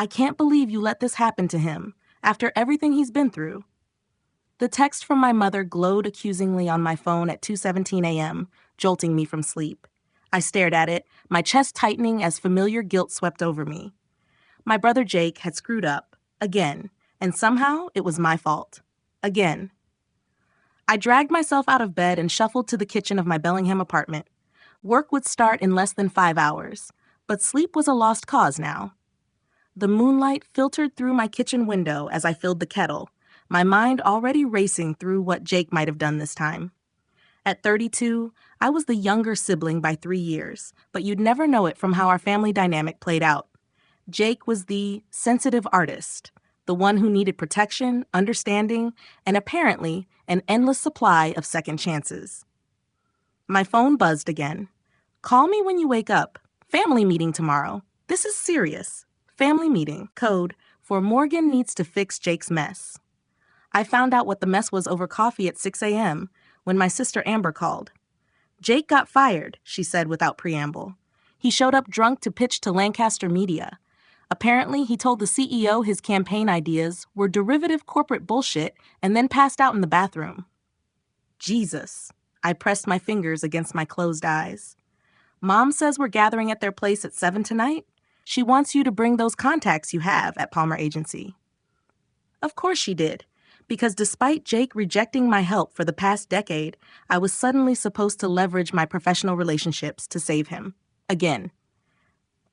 I can't believe you let this happen to him, after everything he's been through. The text from my mother glowed accusingly on my phone at 2:17 a.m., jolting me from sleep. I stared at it, my chest tightening as familiar guilt swept over me. My brother Jake had screwed up, again, and somehow it was my fault. Again. I dragged myself out of bed and shuffled to the kitchen of my Bellingham apartment. Work would start in less than 5 hours, but sleep was a lost cause now. The moonlight filtered through my kitchen window as I filled the kettle, my mind already racing through what Jake might have done this time. At 32, I was the younger sibling by 3 years, but you'd never know it from how our family dynamic played out. Jake was the sensitive artist, the one who needed protection, understanding, and apparently an endless supply of second chances. My phone buzzed again. Call me when you wake up. Family meeting tomorrow. This is serious. Family meeting, code for Morgan needs to fix Jake's mess. I found out what the mess was over coffee at 6 a.m. when my sister Amber called. Jake got fired, she said without preamble. He showed up drunk to pitch to Lancaster Media. Apparently, he told the CEO his campaign ideas were derivative corporate bullshit and then passed out in the bathroom. Jesus. I pressed my fingers against my closed eyes. Mom says we're gathering at their place at 7 tonight. She wants you to bring those contacts you have at Palmer Agency. Of course she did, because despite Jake rejecting my help for the past decade, I was suddenly supposed to leverage my professional relationships to save him. Again.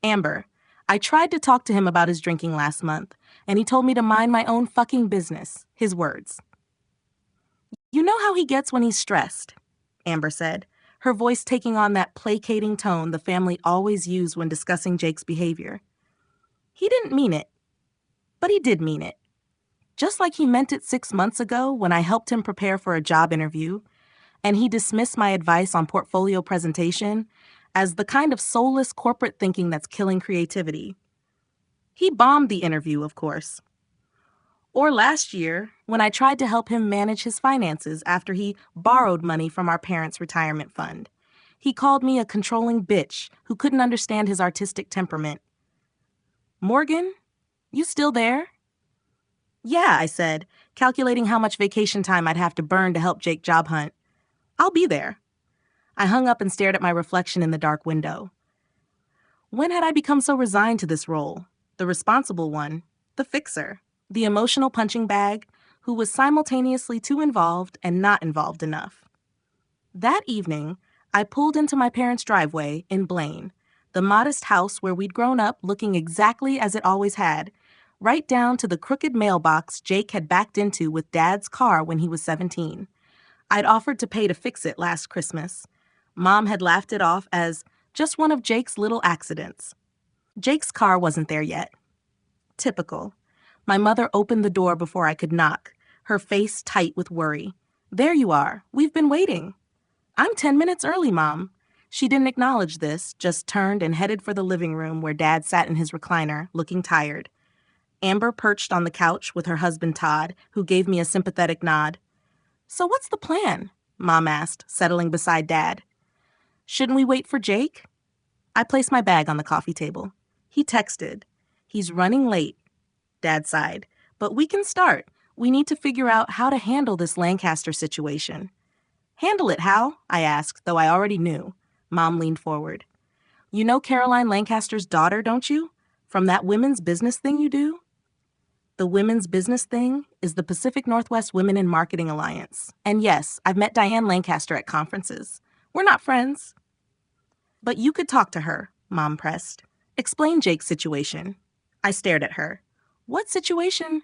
Amber, I tried to talk to him about his drinking last month, and he told me to mind my own fucking business, his words. You know how he gets when he's stressed, Amber said, her voice taking on that placating tone the family always used when discussing Jake's behavior. He didn't mean it, but he did mean it. Just like he meant it 6 months ago when I helped him prepare for a job interview, and he dismissed my advice on portfolio presentation as the kind of soulless corporate thinking that's killing creativity. He bombed the interview, of course. Or last year, when I tried to help him manage his finances after he borrowed money from our parents' retirement fund. He called me a controlling bitch who couldn't understand his artistic temperament. Morgan, you still there? Yeah, I said, calculating how much vacation time I'd have to burn to help Jake job hunt. I'll be there. I hung up and stared at my reflection in the dark window. When had I become so resigned to this role? The responsible one, the fixer, the emotional punching bag, who was simultaneously too involved and not involved enough. That evening, I pulled into my parents' driveway in Blaine, the modest house where we'd grown up looking exactly as it always had, right down to the crooked mailbox Jake had backed into with Dad's car when he was 17. I'd offered to pay to fix it last Christmas. Mom had laughed it off as just one of Jake's little accidents. Jake's car wasn't there yet. Typical. My mother opened the door before I could knock, her face tight with worry. There you are. We've been waiting. I'm 10 minutes early, Mom. She didn't acknowledge this, just turned and headed for the living room where Dad sat in his recliner, looking tired. Amber perched on the couch with her husband Todd, who gave me a sympathetic nod. So what's the plan? Mom asked, settling beside Dad. Shouldn't we wait for Jake? I placed my bag on the coffee table. He texted. He's running late. Dad sighed. But we can start. We need to figure out how to handle this Lancaster situation. Handle it how? I asked, though I already knew. Mom leaned forward. You know Caroline Lancaster's daughter, don't you? From that women's business thing you do? The women's business thing is the Pacific Northwest Women in Marketing Alliance. And yes, I've met Diane Lancaster at conferences. We're not friends. But you could talk to her, Mom pressed. Explain Jake's situation. I stared at her. What situation?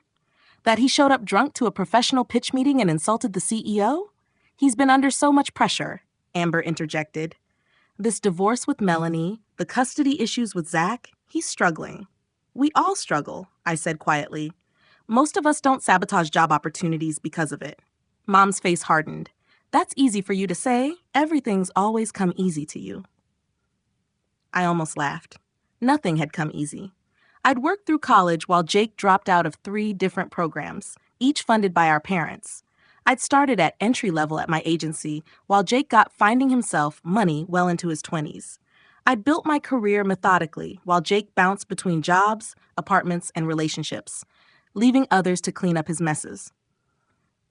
That he showed up drunk to a professional pitch meeting and insulted the CEO? He's been under so much pressure, Amber interjected. This divorce with Melanie, the custody issues with Zach, he's struggling. We all struggle, I said quietly. Most of us don't sabotage job opportunities because of it. Mom's face hardened. That's easy for you to say. Everything's always come easy to you. I almost laughed. Nothing had come easy. I'd worked through college while Jake dropped out of 3 different programs, each funded by our parents. I'd started at entry level at my agency while Jake got finding himself money well into his 20s. I'd built my career methodically while Jake bounced between jobs, apartments, and relationships, leaving others to clean up his messes.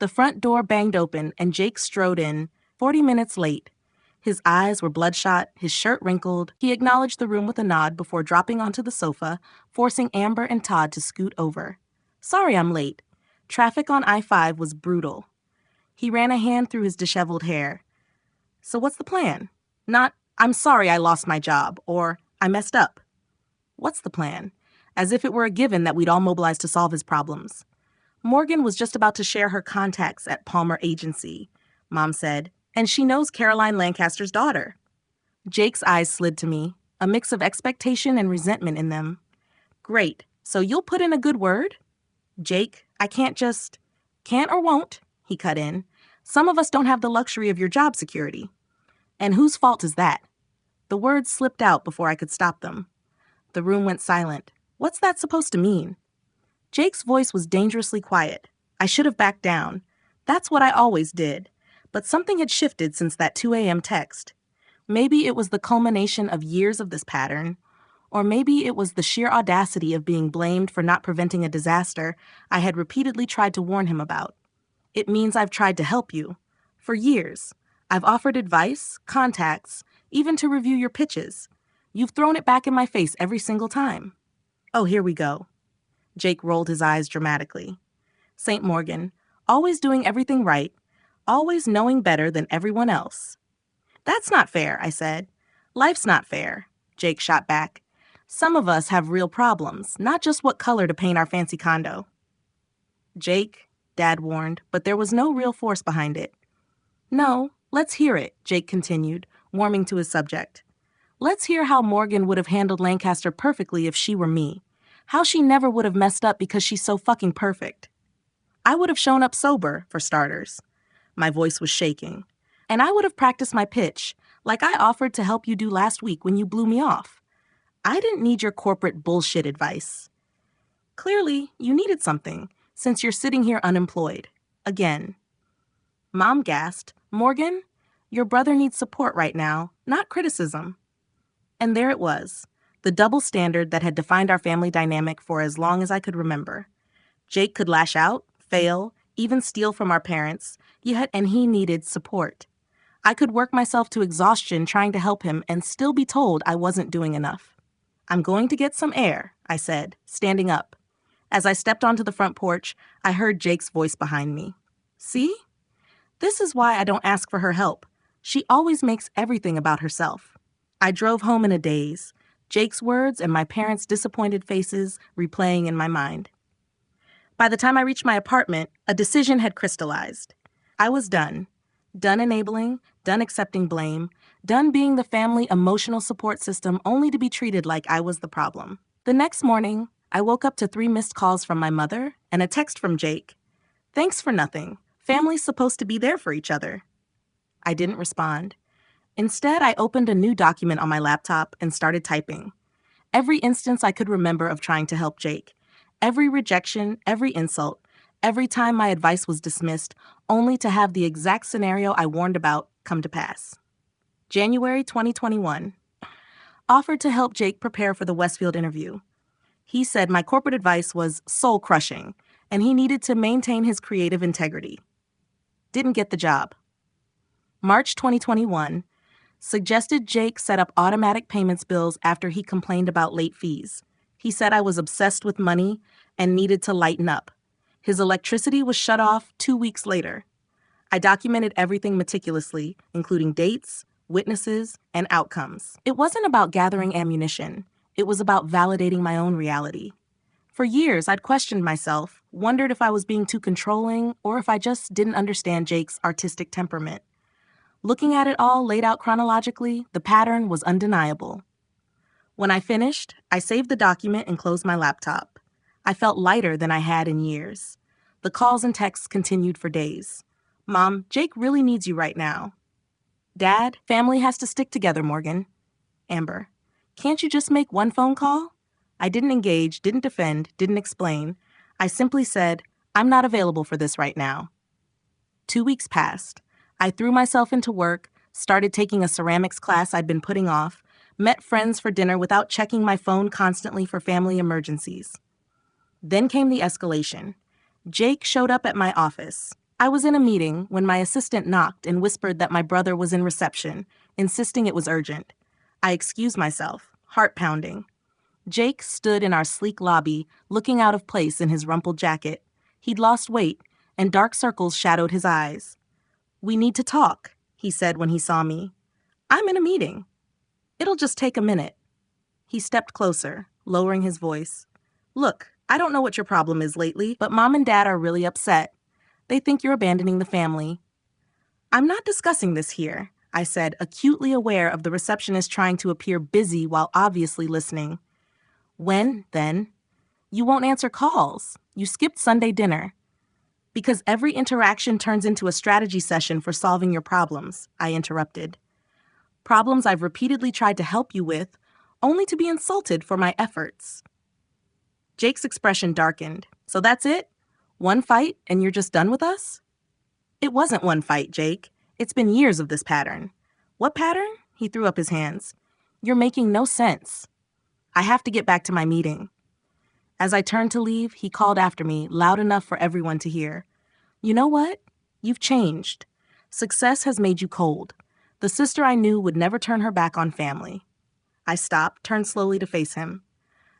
The front door banged open and Jake strode in, 40 minutes late. His eyes were bloodshot, his shirt wrinkled. He acknowledged the room with a nod before dropping onto the sofa, forcing Amber and Todd to scoot over. Sorry I'm late. Traffic on I-5 was brutal. He ran a hand through his disheveled hair. So what's the plan? Not, I'm sorry I lost my job, or I messed up. What's the plan? As if it were a given that we'd all mobilize to solve his problems. Morgan was just about to share her contacts at Palmer Agency, Mom said, and she knows Caroline Lancaster's daughter. Jake's eyes slid to me, a mix of expectation and resentment in them. Great, so you'll put in a good word? Jake, I can't or won't, he cut in. Some of us don't have the luxury of your job security. And whose fault is that? The words slipped out before I could stop them. The room went silent. What's that supposed to mean? Jake's voice was dangerously quiet. I should have backed down. That's what I always did. But something had shifted since that 2 a.m. text. Maybe it was the culmination of years of this pattern, or maybe it was the sheer audacity of being blamed for not preventing a disaster I had repeatedly tried to warn him about. It means I've tried to help you. For years. I've offered advice, contacts, even to review your pitches. You've thrown it back in my face every single time. Oh, here we go. Jake rolled his eyes dramatically. St. Morgan, always doing everything right, always knowing better than everyone else. That's not fair, I said. Life's not fair, Jake shot back. Some of us have real problems, not just what color to paint our fancy condo. Jake, Dad warned, but there was no real force behind it. No, let's hear it, Jake continued, warming to his subject. Let's hear how Morgan would have handled Lancaster perfectly if she were me. How she never would have messed up because she's so fucking perfect. I would have shown up sober, for starters. My voice was shaking. And I would have practiced my pitch, like I offered to help you do last week when you blew me off. I didn't need your corporate bullshit advice. Clearly, you needed something, since you're sitting here unemployed. Again. Mom gasped, Morgan, your brother needs support right now, not criticism. And there it was, the double standard that had defined our family dynamic for as long as I could remember. Jake could lash out, fail, even steal from our parents, and he needed support. I could work myself to exhaustion trying to help him and still be told I wasn't doing enough. I'm going to get some air, I said, standing up. As I stepped onto the front porch, I heard Jake's voice behind me. See? This is why I don't ask for her help. She always makes everything about herself. I drove home in a daze, Jake's words and my parents' disappointed faces replaying in my mind. By the time I reached my apartment, a decision had crystallized. I was done. Done enabling, done accepting blame, done being the family emotional support system only to be treated like I was the problem. The next morning, I woke up to 3 missed calls from my mother and a text from Jake. Thanks for nothing. Family's supposed to be there for each other. I didn't respond. Instead, I opened a new document on my laptop and started typing. Every instance I could remember of trying to help Jake. Every rejection, every insult, every time my advice was dismissed, only to have the exact scenario I warned about come to pass. January 2021. Offered to help Jake prepare for the Westfield interview. He said my corporate advice was soul-crushing, and he needed to maintain his creative integrity. Didn't get the job. March 2021. Suggested Jake set up automatic payments bills after he complained about late fees. He said I was obsessed with money and needed to lighten up. His electricity was shut off 2 weeks later. I documented everything meticulously, including dates, witnesses, and outcomes. It wasn't about gathering ammunition. It was about validating my own reality. For years, I'd questioned myself, wondered if I was being too controlling or if I just didn't understand Jake's artistic temperament. Looking at it all laid out chronologically, the pattern was undeniable. When I finished, I saved the document and closed my laptop. I felt lighter than I had in years. The calls and texts continued for days. Mom, Jake really needs you right now. Dad, family has to stick together, Morgan. Amber, can't you just make one phone call? I didn't engage, didn't defend, didn't explain. I simply said, I'm not available for this right now. 2 weeks passed. I threw myself into work, started taking a ceramics class I'd been putting off, met friends for dinner without checking my phone constantly for family emergencies. Then came the escalation. Jake showed up at my office. I was in a meeting when my assistant knocked and whispered that my brother was in reception, insisting it was urgent. I excused myself, heart pounding. Jake stood in our sleek lobby, looking out of place in his rumpled jacket. He'd lost weight, and dark circles shadowed his eyes. "We need to talk," he said when he saw me. "I'm in a meeting. It'll just take a minute." He stepped closer, lowering his voice. "Look, I don't know what your problem is lately, but Mom and Dad are really upset. They think you're abandoning the family." "I'm not discussing this here," I said, acutely aware of the receptionist trying to appear busy while obviously listening. "When, then? You won't answer calls. You skipped Sunday dinner." "Because every interaction turns into a strategy session for solving your problems," I interrupted. "Problems I've repeatedly tried to help you with, only to be insulted for my efforts." Jake's expression darkened. "So that's it? One fight and you're just done with us?" "It wasn't one fight, Jake. It's been years of this pattern." "What pattern?" He threw up his hands. "You're making no sense." "I have to get back to my meeting." As I turned to leave, he called after me, loud enough for everyone to hear. "You know what? You've changed. Success has made you cold. The sister I knew would never turn her back on family." I stopped, turned slowly to face him.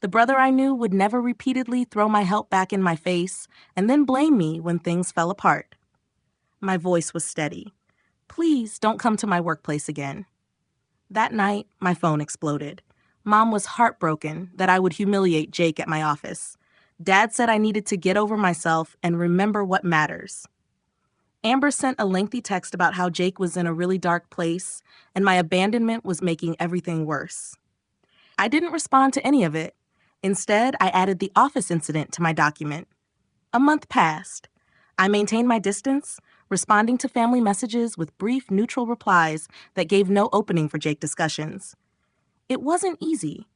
"The brother I knew would never repeatedly throw my help back in my face and then blame me when things fell apart." My voice was steady. "Please don't come to my workplace again." That night, my phone exploded. Mom was heartbroken that I would humiliate Jake at my office. Dad said I needed to get over myself and remember what matters. Amber sent a lengthy text about how Jake was in a really dark place and my abandonment was making everything worse. I didn't respond to any of it. Instead, I added the office incident to my document. A month passed. I maintained my distance, responding to family messages with brief, neutral replies that gave no opening for Jake discussions. It wasn't easy.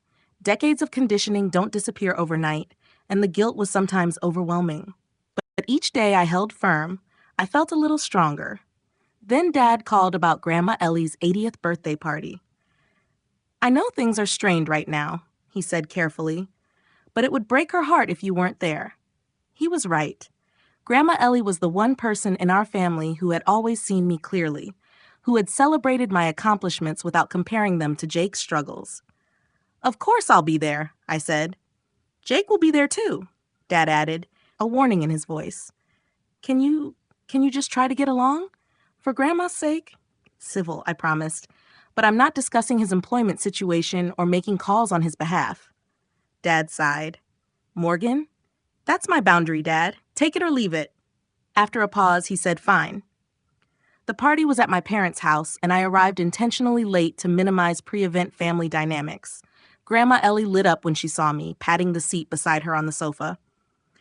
Decades of conditioning don't disappear overnight, and the guilt was sometimes overwhelming. But each day I held firm, I felt a little stronger. Then Dad called about Grandma Ellie's 80th birthday party. "I know things are strained right now," he said carefully, "but it would break her heart if you weren't there." He was right. Grandma Ellie was the one person in our family who had always seen me clearly, who had celebrated my accomplishments without comparing them to Jake's struggles. "Of course I'll be there," I said. "Jake will be there too," Dad added, a warning in his voice. Can you just try to get along? For Grandma's sake?" "Civil," I promised, "but I'm not discussing his employment situation or making calls on his behalf." Dad sighed. "Morgan? That's my boundary, Dad. Take it or leave it." After a pause, he said, "Fine." The party was at my parents' house, and I arrived intentionally late to minimize pre-event family dynamics. Grandma Ellie lit up when she saw me, patting the seat beside her on the sofa.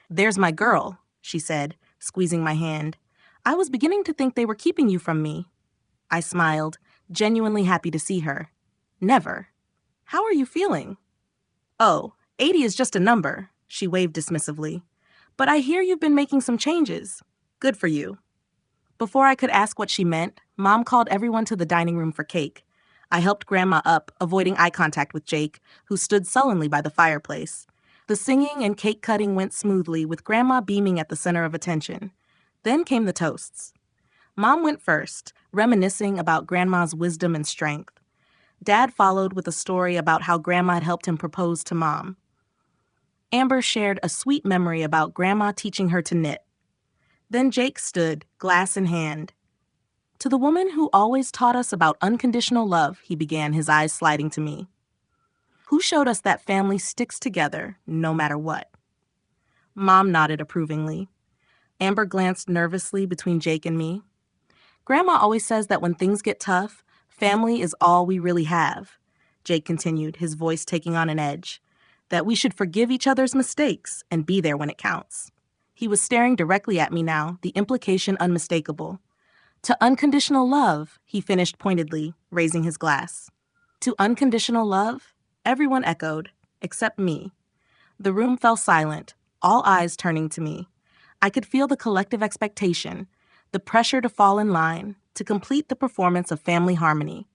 "There's my girl," she said, squeezing my hand. "I was beginning to think they were keeping you from me." I smiled, genuinely happy to see her. "Never. How are you feeling?" "Oh, 80 is just a number," she waved dismissively. "But I hear you've been making some changes. Good for you." Before I could ask what she meant, Mom called everyone to the dining room for cake. I helped Grandma up, avoiding eye contact with Jake, who stood sullenly by the fireplace. The singing and cake cutting went smoothly, with Grandma beaming at the center of attention. Then came the toasts. Mom went first, reminiscing about Grandma's wisdom and strength. Dad followed with a story about how Grandma had helped him propose to Mom. Amber shared a sweet memory about Grandma teaching her to knit. Then Jake stood, glass in hand. "To the woman who always taught us about unconditional love," he began, his eyes sliding to me. "Who showed us that family sticks together, no matter what." Mom nodded approvingly. Amber glanced nervously between Jake and me. "Grandma always says that when things get tough, family is all we really have," Jake continued, his voice taking on an edge. "That we should forgive each other's mistakes and be there when it counts." He was staring directly at me now, the implication unmistakable. "To unconditional love," he finished pointedly, raising his glass. "To unconditional love?" Everyone echoed, except me. The room fell silent, all eyes turning to me. I could feel the collective expectation, the pressure to fall in line, to complete the performance of family harmony.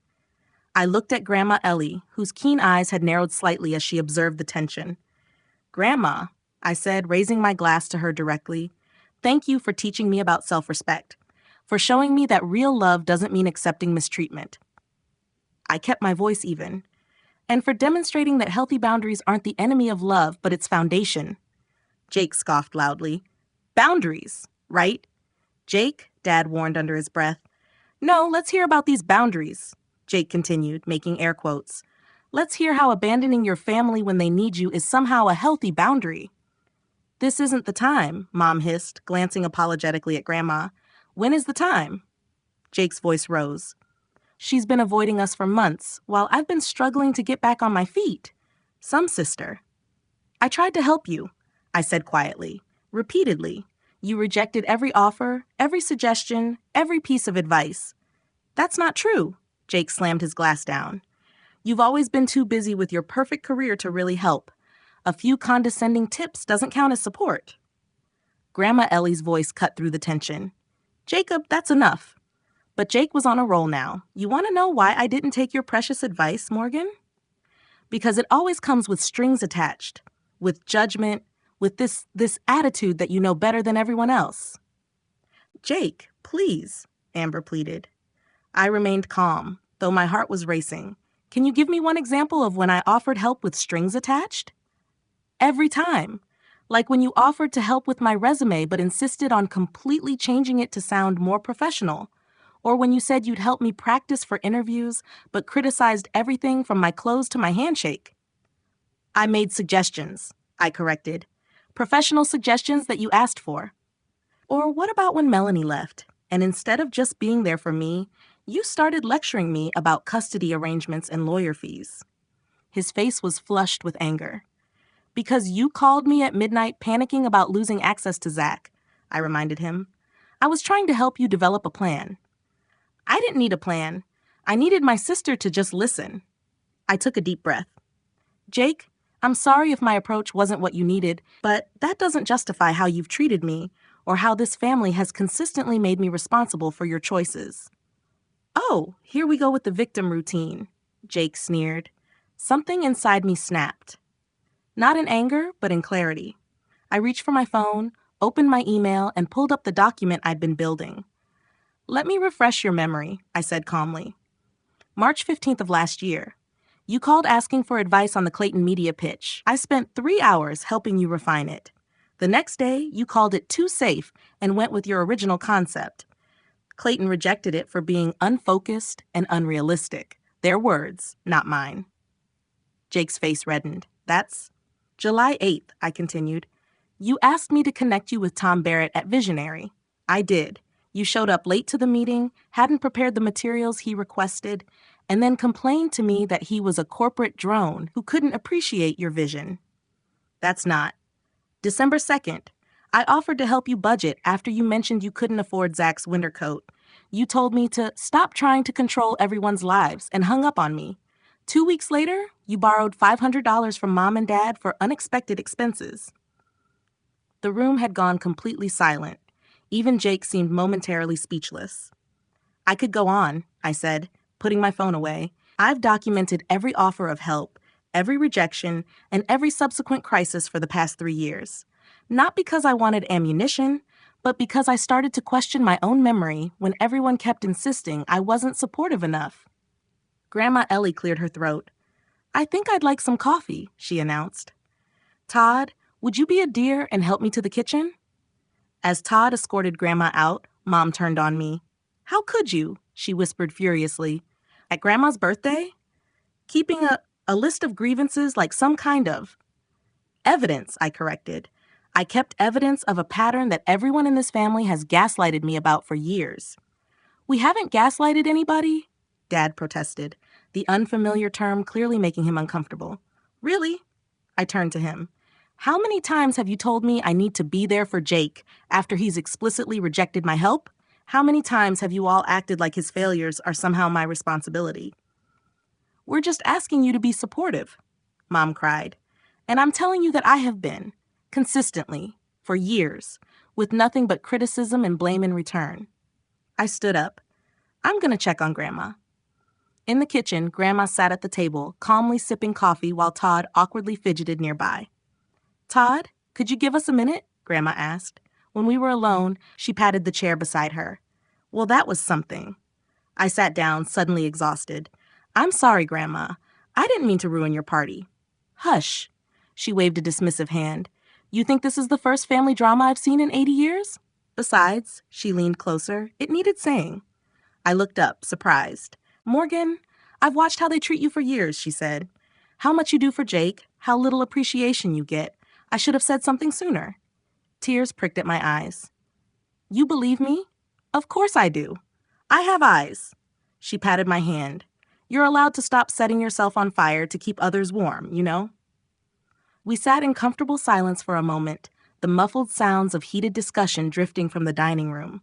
I looked at Grandma Ellie, whose keen eyes had narrowed slightly as she observed the tension. "Grandma," I said, raising my glass to her directly, "thank you for teaching me about self-respect, for showing me that real love doesn't mean accepting mistreatment." I kept my voice even. "And for demonstrating that healthy boundaries aren't the enemy of love, but its foundation." Jake scoffed loudly. "Boundaries, right?" "Jake," Dad warned under his breath. "No, let's hear about these boundaries," Jake continued, making air quotes. "Let's hear how abandoning your family when they need you is somehow a healthy boundary." "This isn't the time," Mom hissed, glancing apologetically at Grandma. "When is the time?" Jake's voice rose. "She's been avoiding us for months, while I've been struggling to get back on my feet. Some sister." "I tried to help you," I said quietly, repeatedly. "You rejected every offer, every suggestion, every piece of advice." "That's not true," Jake slammed his glass down. "You've always been too busy with your perfect career to really help. A few condescending tips doesn't count as support." Grandma Ellie's voice cut through the tension. "Jacob, that's enough." But Jake was on a roll now. "You want to know why I didn't take your precious advice, Morgan? Because it always comes with strings attached, with judgment, with this attitude that you know better than everyone else." "Jake, please," Amber pleaded. I remained calm, though my heart was racing. "Can you give me one example of when I offered help with strings attached?" "Every time. Like when you offered to help with my resume but insisted on completely changing it to sound more professional. Or when you said you'd help me practice for interviews but criticized everything from my clothes to my handshake." "I made suggestions," I corrected. "Professional suggestions that you asked for." "Or what about when Melanie left, and instead of just being there for me, you started lecturing me about custody arrangements and lawyer fees?" His face was flushed with anger. "Because you called me at midnight panicking about losing access to Zach," I reminded him. "I was trying to help you develop a plan." "I didn't need a plan. I needed my sister to just listen." I took a deep breath. "Jake, I'm sorry if my approach wasn't what you needed, but that doesn't justify how you've treated me or how this family has consistently made me responsible for your choices." "Oh, here we go with the victim routine," Jake sneered. Something inside me snapped. Not in anger, but in clarity. I reached for my phone, opened my email, and pulled up the document I'd been building. "Let me refresh your memory," I said calmly. "March 15th of last year. You called asking for advice on the Clayton media pitch. I spent 3 hours helping you refine it. The next day, you called it too safe and went with your original concept. Clayton rejected it for being unfocused and unrealistic. Their words, not mine." Jake's face reddened. "That's July 8th, I continued. You asked me to connect you with Tom Barrett at Visionary. I did. You showed up late to the meeting, hadn't prepared the materials he requested, and then complained to me that he was a corporate drone who couldn't appreciate your vision." "That's not." "December 2nd. I offered to help you budget after you mentioned you couldn't afford Zach's winter coat. You told me to stop trying to control everyone's lives and hung up on me. 2 weeks later, you borrowed $500 from Mom and Dad for unexpected expenses." The room had gone completely silent. Even Jake seemed momentarily speechless. "I could go on," I said, putting my phone away. "I've documented every offer of help, every rejection, and every subsequent crisis for the past 3 years. Not because I wanted ammunition, but because I started to question my own memory when everyone kept insisting I wasn't supportive enough." Grandma Ellie cleared her throat. "I think I'd like some coffee," she announced. "Todd, would you be a dear and help me to the kitchen?" As Todd escorted Grandma out, Mom turned on me. "How could you?" she whispered furiously. "At Grandma's birthday? Keeping a list of grievances like some kind of—" "Evidence," I corrected. "I kept evidence of a pattern that everyone in this family has gaslighted me about for years." "We haven't gaslighted anybody," Dad protested, the unfamiliar term clearly making him uncomfortable. "Really?" I turned to him. "How many times have you told me I need to be there for Jake after he's explicitly rejected my help? How many times have you all acted like his failures are somehow my responsibility?" "We're just asking you to be supportive," Mom cried. "And I'm telling you that I have been, consistently, for years, with nothing but criticism and blame in return." I stood up. "I'm going to check on Grandma." In the kitchen, Grandma sat at the table, calmly sipping coffee while Todd awkwardly fidgeted nearby. "Todd, could you give us a minute?" Grandma asked. When we were alone, she patted the chair beside her. Well, that was something. I sat down, suddenly exhausted. "I'm sorry, Grandma. I didn't mean to ruin your party." "Hush." She waved a dismissive hand. "You think this is the first family drama I've seen in 80 years? Besides," she leaned closer, "it needed saying." I looked up, surprised. "Morgan, I've watched how they treat you for years," she said. "How much you do for Jake, how little appreciation you get. I should have said something sooner." Tears pricked at my eyes. "You believe me?" "Of course I do. I have eyes." She patted my hand. "You're allowed to stop setting yourself on fire to keep others warm, you know?" We sat in comfortable silence for a moment, the muffled sounds of heated discussion drifting from the dining room.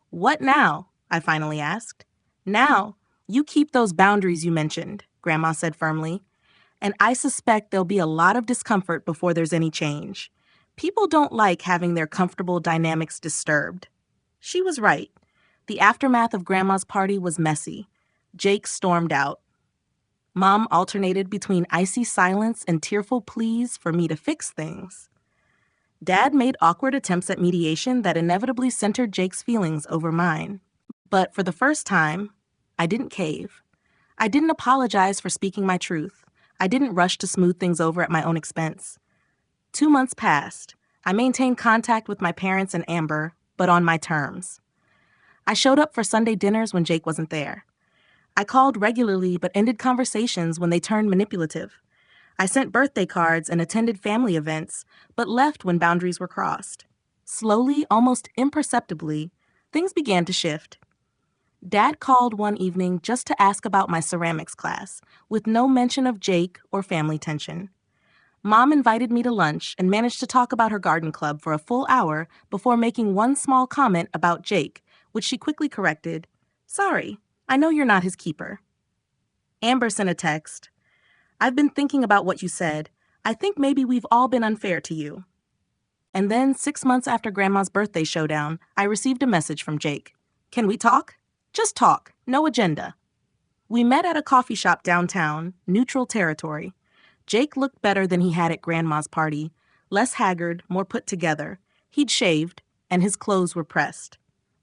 "What now?" I finally asked. "Now, you keep those boundaries you mentioned," Grandma said firmly. "And I suspect there'll be a lot of discomfort before there's any change. People don't like having their comfortable dynamics disturbed." She was right. The aftermath of Grandma's party was messy. Jake stormed out. Mom alternated between icy silence and tearful pleas for me to fix things. Dad made awkward attempts at mediation that inevitably centered Jake's feelings over mine. But for the first time, I didn't cave. I didn't apologize for speaking my truth. I didn't rush to smooth things over at my own expense. 2 months passed. I maintained contact with my parents and Amber, but on my terms. I showed up for Sunday dinners when Jake wasn't there. I called regularly but ended conversations when they turned manipulative. I sent birthday cards and attended family events, but left when boundaries were crossed. Slowly, almost imperceptibly, things began to shift. Dad called one evening just to ask about my ceramics class, with no mention of Jake or family tension. Mom invited me to lunch and managed to talk about her garden club for a full hour before making one small comment about Jake, which she quickly corrected. "Sorry, I know you're not his keeper." Amber sent a text. "I've been thinking about what you said. I think maybe we've all been unfair to you." And then, 6 months after Grandma's birthday showdown, I received a message from Jake. "Can we talk? Just talk, no agenda." We met at a coffee shop downtown, neutral territory. Jake looked better than he had at Grandma's party, less haggard, more put together. He'd shaved, and his clothes were pressed.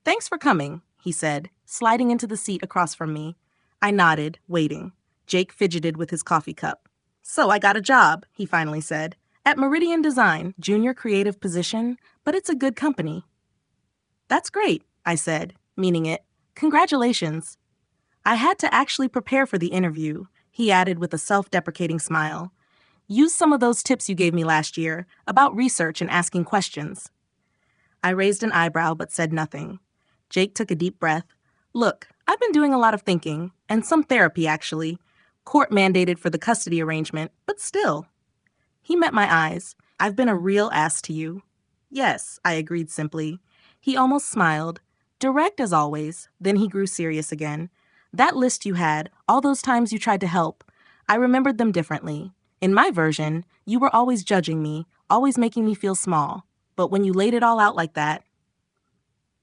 "Thanks for coming," he said, sliding into the seat across from me. I nodded, waiting. Jake fidgeted with his coffee cup. "So I got a job," he finally said. "At Meridian Design, junior creative position, but it's a good company." "That's great," I said, meaning it. "Congratulations." I had to actually prepare for the interview, he added with a self-deprecating smile. "Use some of those tips you gave me last year about research and asking questions." I raised an eyebrow but said nothing. Jake took a deep breath. "Look, I've been doing a lot of thinking, and some therapy, actually. Court mandated for the custody arrangement, but still." He met my eyes. "I've been a real ass to you." "Yes," I agreed simply. He almost smiled. Direct as always. Then he grew serious again. "That list you had, all those times you tried to help, I remembered them differently. In my version, you were always judging me, always making me feel small. But when you laid it all out like that,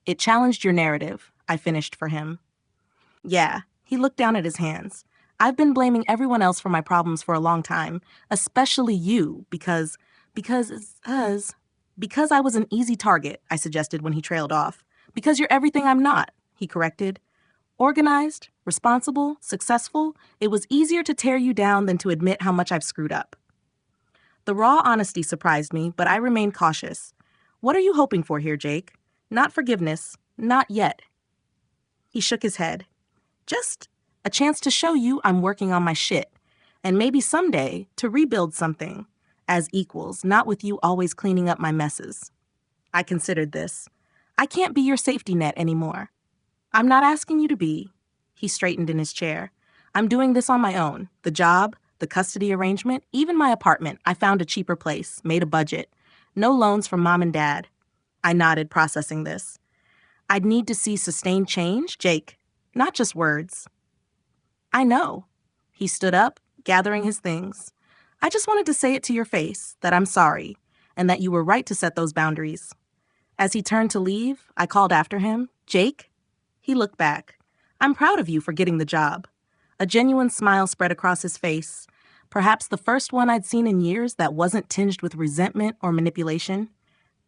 it challenged your narrative," I finished for him. "Yeah," he looked down at his hands. "I've been blaming everyone else for my problems for a long time, especially you, because I was an easy target," I suggested when he trailed off. "Because you're everything I'm not," he corrected. "Organized, responsible, successful, it was easier to tear you down than to admit how much I've screwed up." The raw honesty surprised me, but I remained cautious. "What are you hoping for here, Jake? Not forgiveness. Not yet." He shook his head. "Just a chance to show you I'm working on my shit. And maybe someday to rebuild something. As equals, not with you always cleaning up my messes." I considered this. "I can't be your safety net anymore." "I'm not asking you to be." He straightened in his chair. "I'm doing this on my own. The job, the custody arrangement, even my apartment. I found a cheaper place, made a budget. No loans from Mom and Dad." I nodded, processing this. "I'd need to see sustained change, Jake, not just words." "I know." He stood up, gathering his things. "I just wanted to say it to your face, that I'm sorry, and that you were right to set those boundaries." As he turned to leave, I called after him, "Jake?" He looked back. "I'm proud of you for getting the job." A genuine smile spread across his face, perhaps the first one I'd seen in years that wasn't tinged with resentment or manipulation.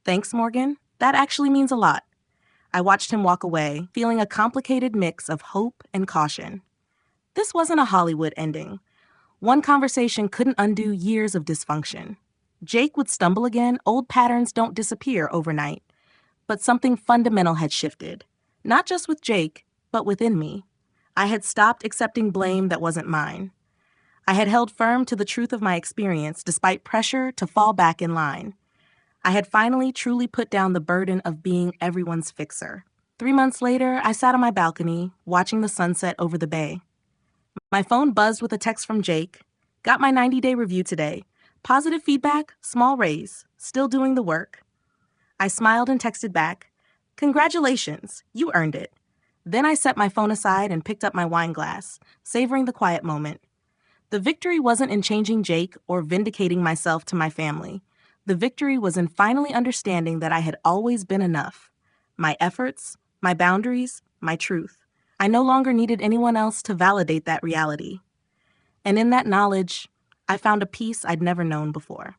Thanks, Morgan. That actually means a lot. I watched him walk away, feeling a complicated mix of hope and caution. This wasn't a Hollywood ending. One conversation couldn't undo years of dysfunction. Jake would stumble again. Old patterns don't disappear overnight. But something fundamental had shifted. Not just with Jake, but within me. I had stopped accepting blame that wasn't mine. I had held firm to the truth of my experience despite pressure to fall back in line. I had finally truly put down the burden of being everyone's fixer. 3 months later, I sat on my balcony, watching the sunset over the bay. My phone buzzed with a text from Jake. Got my 90-day review today. Positive feedback, small raise, still doing the work. I smiled and texted back, "Congratulations, you earned it." Then I set my phone aside and picked up my wine glass, savoring the quiet moment. The victory wasn't in changing Jake or vindicating myself to my family. The victory was in finally understanding that I had always been enough. My efforts, my boundaries, my truth. I no longer needed anyone else to validate that reality. And in that knowledge, I found a peace I'd never known before.